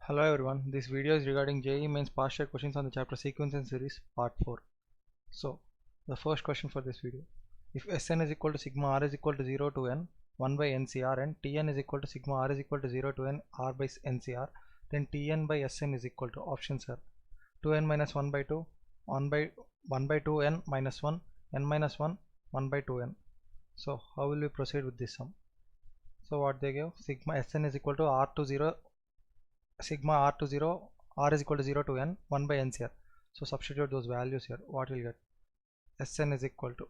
Hello everyone, this video is regarding JEE Mains past year questions on the chapter Sequence and Series Part 4. So, the first question for this video. If Sn is equal to sigma r is equal to 0 to n 1 by ncr and Tn is equal to sigma r is equal to 0 to n r by ncr, then Tn by Sn is equal to options are 2n minus 1 by 2, 1 by 2 n minus 1, n minus 1, 1 by 2n. So, how will we proceed with this sum? So, what they give? Sigma Sn is equal to r to 0 sigma r to 0 r is equal to 0 to n 1 by ncr. So substitute those values here. What will get? Sn is equal to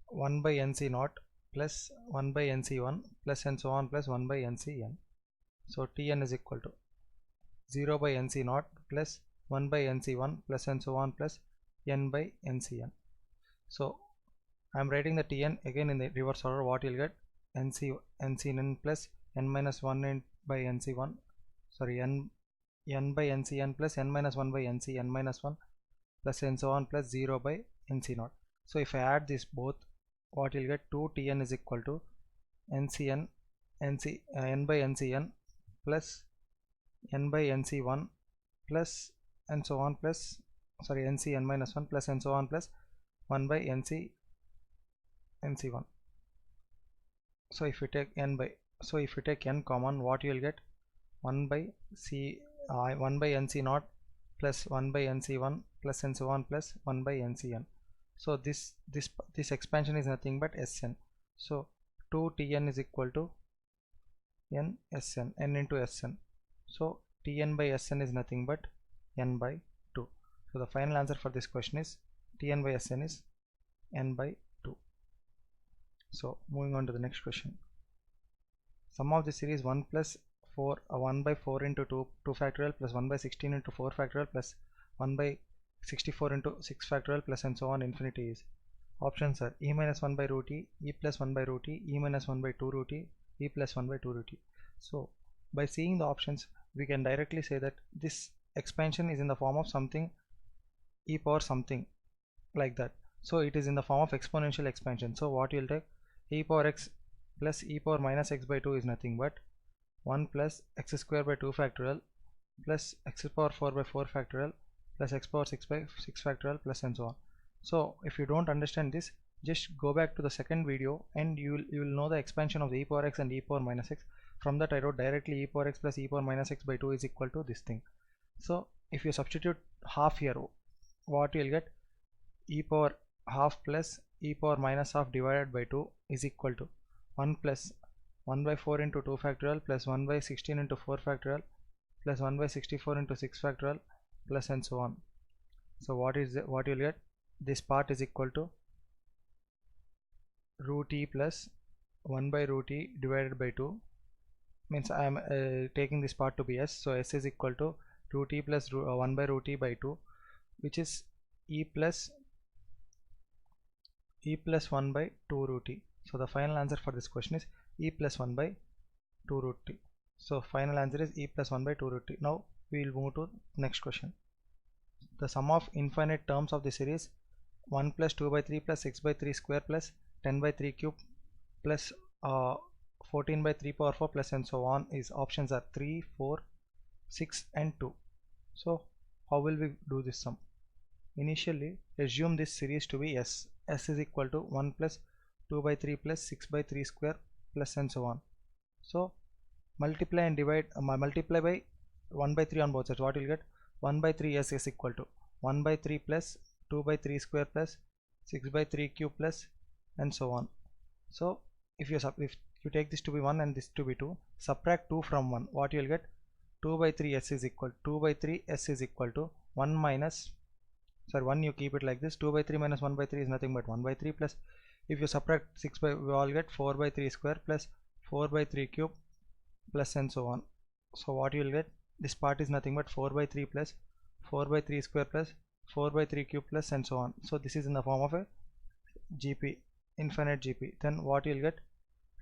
1 by nc naught plus 1 by nc1 plus and so on plus 1 by ncn. So Tn is equal to 0 by nc naught plus 1 by nc1 plus and so on plus n by ncn. So I am writing the Tn again in the reverse order. What you'll get? ncn plus n minus 1 n by nc1, sorry, n by ncn plus n minus 1 by nc n minus 1 plus and so on plus 0 by nc naught. So if I add this both, what you'll get? 2Tn is equal to ncn n by ncn plus n by nc1 plus and so on plus, sorry, nc n minus 1 plus and so on plus 1 by nc nc1. So if you take n common, what you will get? 1 by nc naught plus 1 by nc1 plus and so on plus 1 by ncn. So this expansion is nothing but Sn. So 2Tn is equal to n Sn, n into Sn. So Tn by Sn is nothing but n by 2. So the final answer for this question is Tn by Sn is n by 2. So moving on to the next question. Sum of the series 1 plus 4 1 by 4 into 2 factorial plus 1 by 16 into 4 factorial plus 1 by 64 into 6 factorial plus and so on infinity is. Options are e minus 1 by root e, e plus 1 by root e, e minus 1 by 2 root e, e plus 1 by 2 root e. So by seeing the options, we can directly say that this expansion is in the form of something e power something like that. So it is in the form of exponential expansion. So what you will take? E power x plus e power minus x by 2 is nothing but 1 plus x square by 2 factorial plus x power 4 by 4 factorial plus x power 6 by 6 factorial plus and so on. So if you don't understand this, just go back to the second video and you will know the expansion of the e power x and e power minus x. From that I wrote directly e power x plus e power minus x by 2 is equal to this thing. So if you substitute half here, what you will get? E power half plus e power minus half divided by 2 is equal to 1 plus 1 by 4 into 2 factorial plus 1 by 16 into 4 factorial plus 1 by 64 into 6 factorial plus and so on. So what you'll get? This part is equal to root e plus 1 by root e divided by 2, means I am taking this part to be s. So s is equal to root e plus 1 by root e by 2, which is e plus 1 by 2 root e. So the final answer for this question is e plus 1 by 2 root t. So final answer is e plus 1 by 2 root t. Now we will move to next question. The sum of infinite terms of the series 1 plus 2 by 3 plus 6 by 3 square plus 10 by 3 cube plus 14 by 3 power 4 plus and so on is. Options are 3, 4, 6 and 2. So how will we do this sum? Initially assume this series to be s. S is equal to 1 plus 2 by 3 plus 6 by 3 square plus and so on. So multiply and divide, multiply by 1 by 3 on both sides. What you will get? 1 by 3 s is equal to 1 by 3 plus 2 by 3 square plus 6 by 3 cube plus and so on. So if you take this to be 1 and this to be 2, subtract 2 from 1, what you will get? 2 by 3 s is equal to 1 minus, sorry, 1 you keep it like this, 2 by 3 minus 1 by 3 is nothing but 1 by 3 plus, if you subtract 6 by, we all get 4 by 3 square plus 4 by 3 cube plus and so on. So what you will get? This part is nothing but 4 by 3 plus 4 by 3 square plus 4 by 3 cube plus and so on. So this is in the form of a GP, infinite GP. Then what you will get?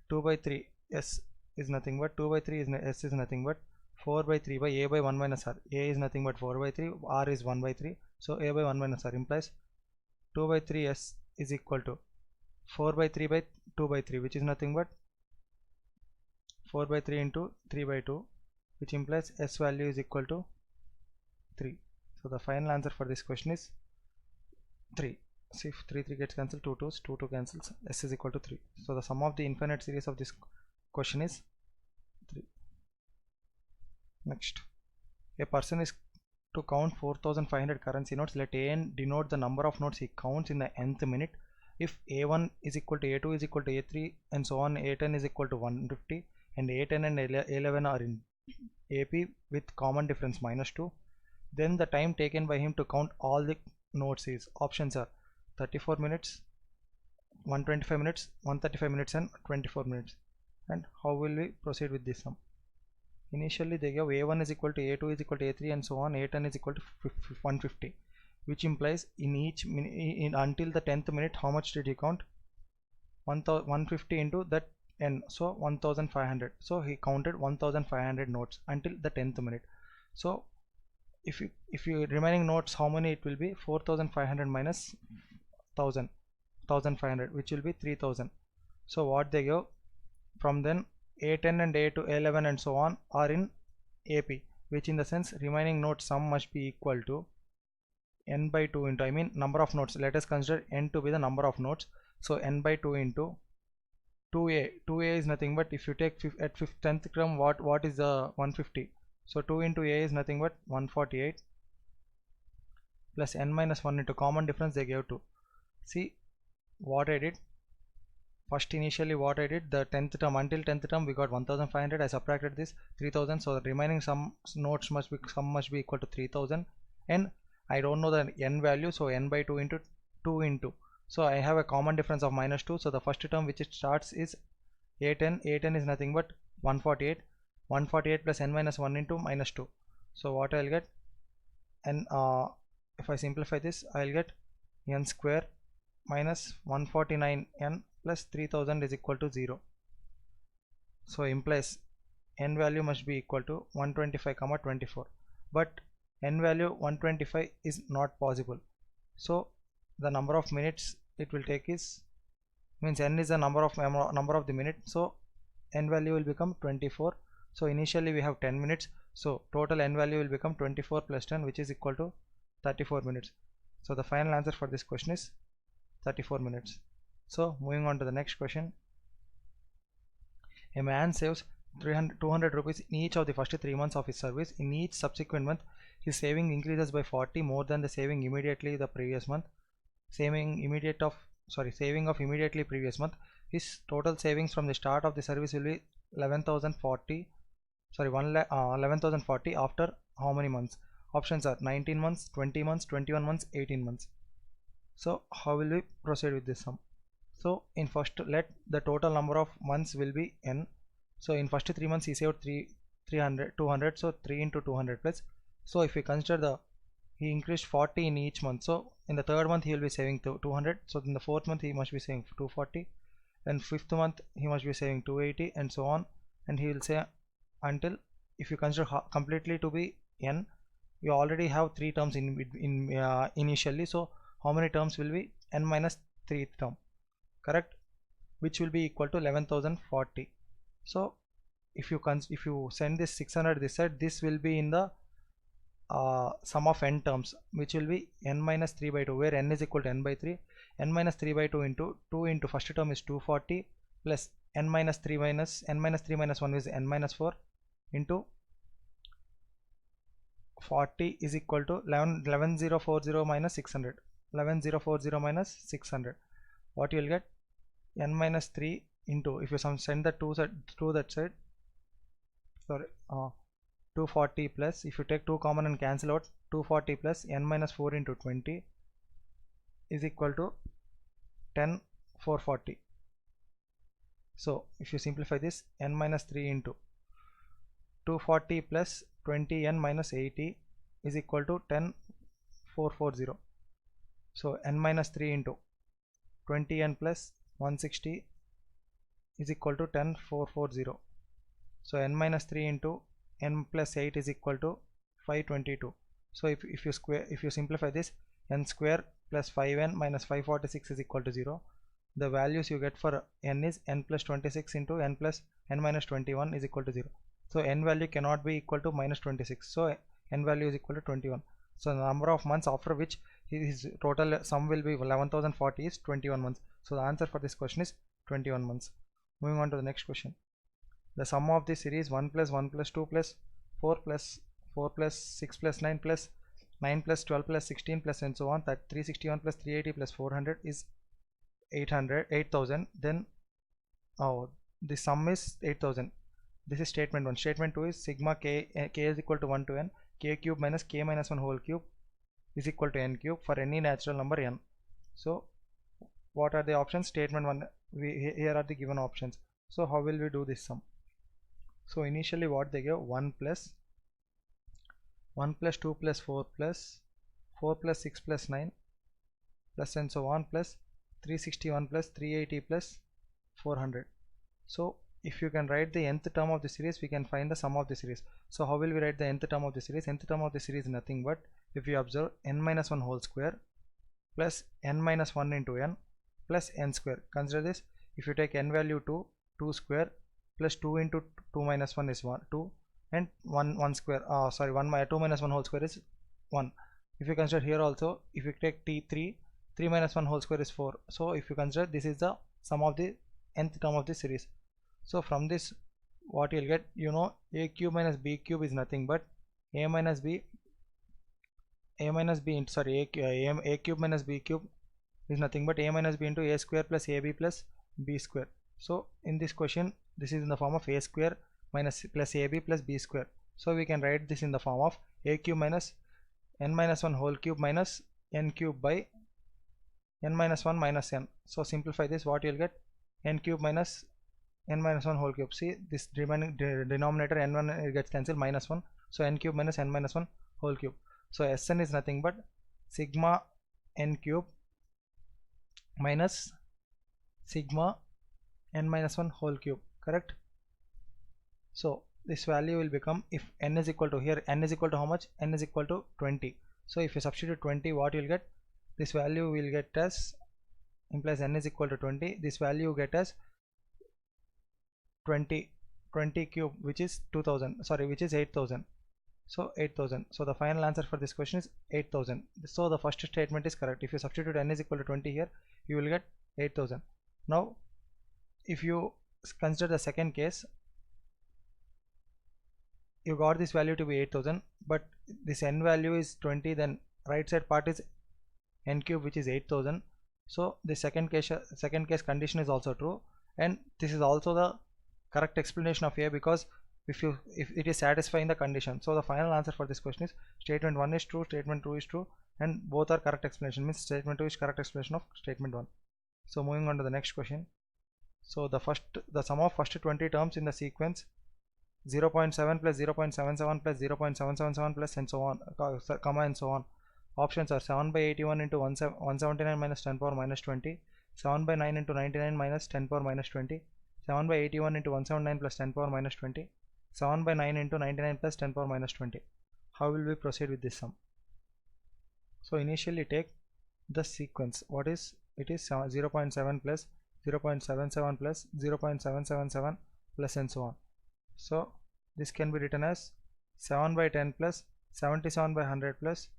2 by 3 s is nothing but 2 by 3 is s is nothing but 4 by 3 by a by 1 minus r. A is nothing but 4 by 3, r is 1 by 3. So a by 1 minus r implies 2 by 3 s is equal to 4 by 3 by 2 by 3, which is nothing but 4 by 3 into 3 by 2 which implies S value is equal to 3. So the final answer for this question is 3. See, if 3 gets cancelled, 2 cancels, S is equal to 3. So the sum of the infinite series of this question is 3. Next, a person is to count 4500 currency notes. Let AN denote the number of notes he counts in the nth minute. If A1 is equal to A2 is equal to A3 and so on, A10 is equal to 150 and A10 and A11 are in AP with common difference -2, then the time taken by him to count all the notes is, options are 34 minutes, 125 minutes, 135 minutes and 24 minutes. And how will we proceed with this sum? Initially they give A1 is equal to A2 is equal to A3 and so on, A10 is equal to 150, which implies in each until the 10th minute how much did he count? 150 into that n, so 1500. So he counted 1500 notes until the 10th minute. So if you remaining notes, how many it will be? 4500 minus 1500, which will be 3000. So what they give, from then A10 and A2, A11 and so on are in AP, which in the sense remaining note sum must be equal to n by 2 into, I mean number of notes. Let us consider n to be the number of notes. So n by 2 into 2a. 2a is nothing but, if you take at 10th term, what is the 150? So 2 into a is nothing but 148 plus n minus 1 into common difference they gave 2. See what I did. First, initially what I did, the 10th term, until 10th term we got 1500, I subtracted this 3000, so the remaining sum notes must be equal to 3000, and I don't know the n value, so n by 2 into 2 into, so I have a common difference of -2, so the first term which it starts is A10. A10 is nothing but 148 plus n minus 1 into -2, so what I'll get, and if I simplify this, I'll get n square minus 149n plus 3000 is equal to 0. So implies n value must be equal to 125, 24, but n value 125 is not possible. So the number of minutes it will take is, means n is the number of the minute, so n value will become 24. So initially we have 10 minutes, so total n value will become 24 plus 10, which is equal to 34 minutes. So the final answer for this question is 34 minutes. So moving on to the next question. A man saves 200 rupees in each of the first 3 months of his service. In each subsequent month his saving increases by 40 more than the saving immediately the previous month. Saving of immediately previous month. His total savings from the start of the service will be 11,040 after how many months? Options are 19 months, 20 months, 21 months, 18 months. So how will we proceed with this sum? So in first, let the total number of months will be n. So in first 3 months he saved 200, so 3 into 200 plus. So if we consider he increased 40 in each month, so in the third month he will be saving 200, so in the fourth month he must be saving 240, and fifth month he must be saving 280 and so on, and he will say until, if you consider completely to be n, you already have 3 terms initially, so how many terms will be n minus 3th term, correct, which will be equal to 11,040. So if you send this 600 this side, this will be in the sum of n terms, which will be n minus 3 by 2, where n is equal to n by 3. N minus 3 by 2 into 2 into first term is 240 plus n minus 3 minus 1 is n minus 4 into 40 is equal to 11040 minus 600. 11040 minus 600. What you will get? N minus 3 into, if you send the 2 that side, sorry, 240 plus, if you take 2 common and cancel out, 240 plus n minus 4 into 20 is equal to 10440. So if you simplify this, n minus 3 into 240 plus 20n minus 80 is equal to 10440. So n minus 3 into 20n plus 160 is equal to 10440. So n minus 3 into n plus 8 is equal to 522. So if you simplify this, n square plus 5n minus 546 is equal to 0. The values you get for n is n plus 26 into n minus 21 is equal to 0. So n value cannot be equal to minus 26. So n value is equal to 21. So the number of months after which his total sum will be 11,040 is 21 months. So the answer for this question is 21 months. Moving on to the next question. The sum of this series 1 plus 1 plus 2 plus 4 plus 4 plus 6 plus 9 plus 9 plus 12 plus 16 plus and so on, that 361 plus 380 plus 400 is 8,000. Then the sum is 8,000. This is statement 1. Statement 2 is sigma k is equal to 1 to n, k cube minus k minus 1 whole cube is equal to n cube for any natural number n. So what are the options? Statement 1, here are the given options. So how will we do this sum? So initially what they gave, 1 plus 2 plus 4 plus 4 plus 6 plus 9 plus and so on plus 361 plus 380 plus 400. So if you can write the nth term of the series, we can find the sum of the series. So how will we write the nth term of the series? Nth term of the series is nothing but, if you observe, n minus 1 whole square plus n minus 1 into n plus n square. Consider this, if you take n value 2 square plus 2 into 2 minus 1 is 2 and 1 square, 2 minus 1 whole square is 1. If you consider here also, if you take t3 minus 1 whole square is 4. So if you consider, this is the sum of the nth term of the series. So from this what you'll get, a cube minus b cube is nothing but a cube minus b cube is nothing but a minus b into a square plus ab plus b square. So in this question, this is in the form of a square minus plus ab plus b square. So we can write this in the form of a cube minus n minus 1 whole cube minus n cube by n minus 1 minus n. So simplify this, what you'll get, n cube minus n minus 1 whole cube. See, this remaining denominator n1 gets cancelled, minus 1. So n cube minus n minus 1 whole cube. So Sn is nothing but sigma n cube minus sigma n minus 1 whole cube, correct? So this value will become, if n is equal to, here n is equal to how much? N is equal to 20. So if you substitute 20, what you'll get, this value will get as, implies n is equal to 20, this value get as 20 cube, which is 8,000. So 8,000. So the final answer for this question is 8,000. So the first statement is correct. If you substitute n is equal to 20 here, you will get 8,000. Now if you consider the second case, you got this value to be 8,000, but this n value is 20, then right side part is n cube, which is 8,000. So the second case condition is also true, and this is also the correct explanation of A, because if it is satisfying the condition. So the final answer for this question is statement 1 is true, statement 2 is true, and both are correct explanation, means statement 2 is correct explanation of statement 1. So moving on to the next question. So the sum of first 20 terms in the sequence 0.7 plus 0.77 plus 0.777 plus and so on, comma and so on. Options are 7 by 81 into 179 minus 10 power minus 20, 7 by 9 into 99 minus 10 power minus 20, 7 by 81 into 179 plus 10 power minus 20, 7 by 9 into 99 plus 10 power minus 20. How will we proceed with this sum? So initially take the sequence. What is it? Is 0.7 plus 0.77 plus 0.777 plus and so on. So this can be written as 7 by 10 plus 77 by 100 plus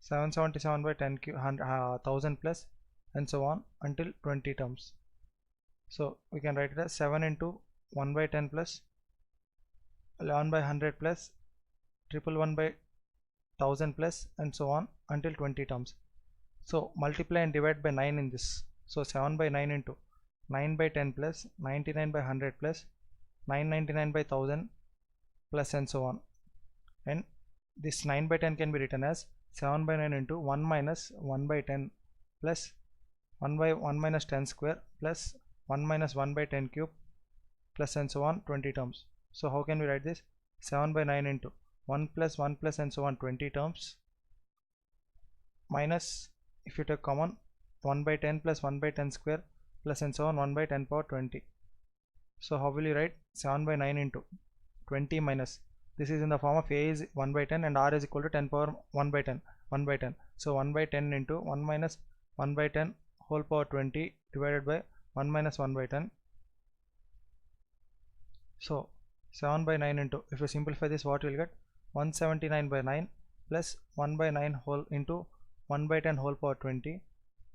777 by 10,000 plus and so on until 20 terms. So we can write it as 7 into 1 by 10 plus 11 by 100 plus 111 by 1000 plus and so on until 20 terms. So multiply and divide by 9 in this. So 7 by 9 into 9 by 10 plus 99 by 100 plus 999 by 1000 plus and so on. And this 9 by 10 can be written as 7 by 9 into 1 minus 1 by 10 plus 1 by 1 minus 10 square plus 1 minus 1 by 10 cube plus and so on 20 terms. So how can we write this? 7 by 9 into 1 plus and so on 20 terms minus, if you take common, 1 by 10 plus 1 by 10 square plus and so on 1 by 10 power 20. So how will you write 7 by 9 into 20 minus, this is in the form of A is 1 by 10 and R is equal to 10 power 1 by 10. So 1 by 10 into 1 minus 1 by 10 whole power 20 divided by 1 minus 1 by 10. So 7 by 9 into, if you simplify this, what you will get? 179 by 9 plus 1 by 9 whole into 1 by 10 whole power 20.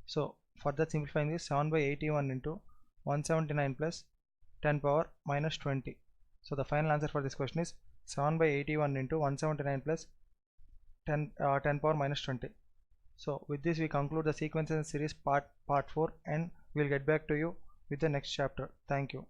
So for that, simplifying this, 7 by 81 into 179 plus 10 power minus 20. So the final answer for this question is 7 by 81 into 179 plus 10 power minus 20. So with this we conclude the sequences and series part 4, and we'll get back to you with the next chapter. Thank you.